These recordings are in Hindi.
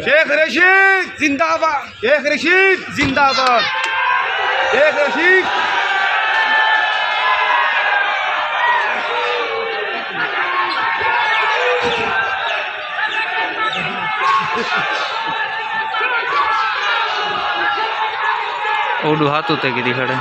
शेख रशीद जिंदाबाद, शेख रशीद जिंदाबाद, शेख रशीद। ओडू हाथ होते कि खड़े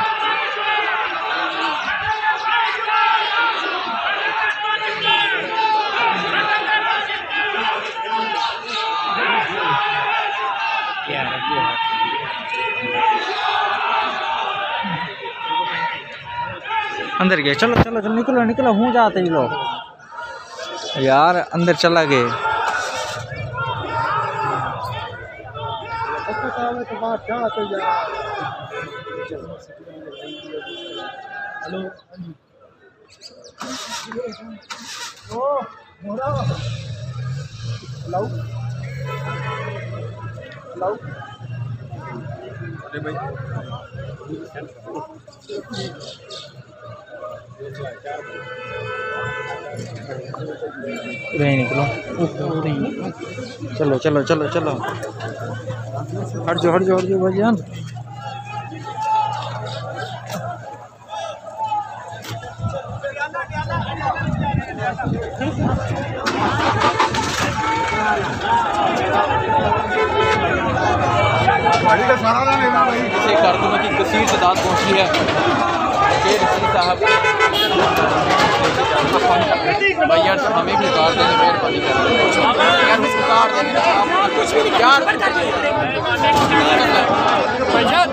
अंदर गए। चलो चलो चलो निकलो निकलो, हूँ जाते ही लोग यार अंदर चला गए। नहीं निकलो, चलो चलो चलो चलो, हट जाओ भाईजान। इसे कारकुनों की कसीर तादाद पहुँची है। शेर रशीद साहब भैया हमें भी उतार देने मेहरबानी कर यार, उतार देने यार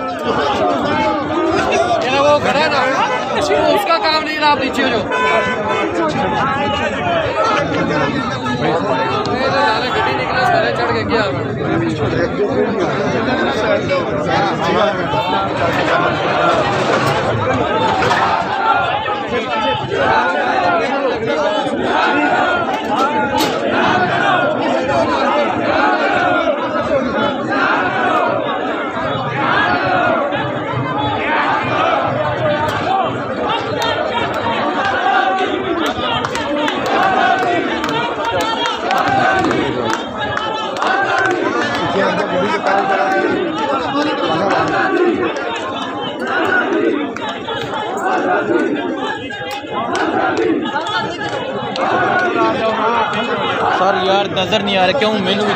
वो खड़ा है ना, उसका काम नहीं रहा, आप नीचे हो जाओ। गड्डी निकला सारे चढ़ के गया। सर यार नजर नहीं आ रहा, क्यों? मैनू भी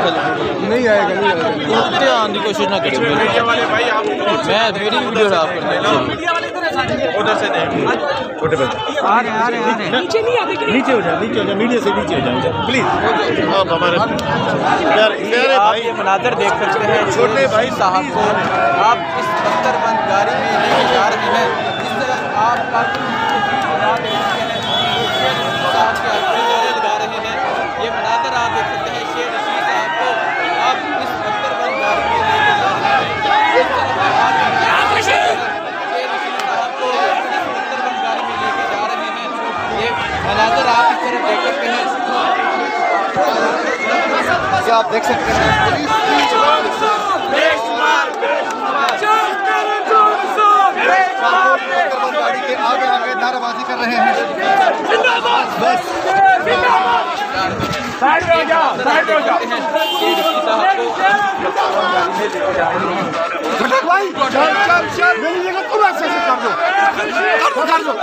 नहीं आएगा, उठते आने की कोशिश ना करें। मैं मेरी वीडियो उधर से छोटे बच्चे नीचे हो जाए, मीडिया से नीचे हो जाए प्लीज। आप हमारे प्यारे भाई ये मनाजर देख सकते हैं, छोटे भाई साहब को आप इस बंदरबंद गाड़ी में लेके जा रहे हैं। इस तरह आप लगा रहे हैं, ये मनाजर आप देख सकते हैं। शेर रशीद साहब को आप इस बंदरबंद गाड़ी में लेके जा रहे हैं। इस तरह शेर रशीद साहब को इस बंदरबंद गाड़ी में लेके जा रहे हैं। ये मनाजर आप इस तरह देख सकते हैं, आप देख सकते हैं गाड़ी के आगे आगे नारेबाजी कर रहे हैं। बस साइड हो जाओ, साइड हो जाओ। भाई चल चल चल, मेरी जगह तुम ऐसे कर दो, कर दो।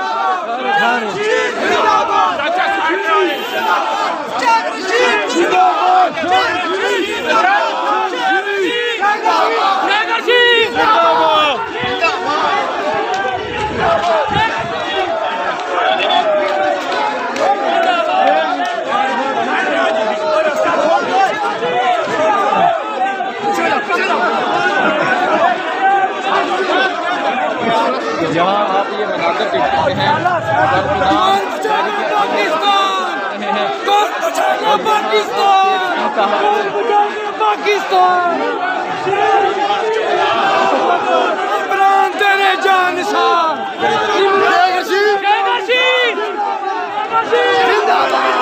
यहाँ आप ये मनाजर देख सकते हैं, पाकिस्तान तेरे जान जिंदाबाद।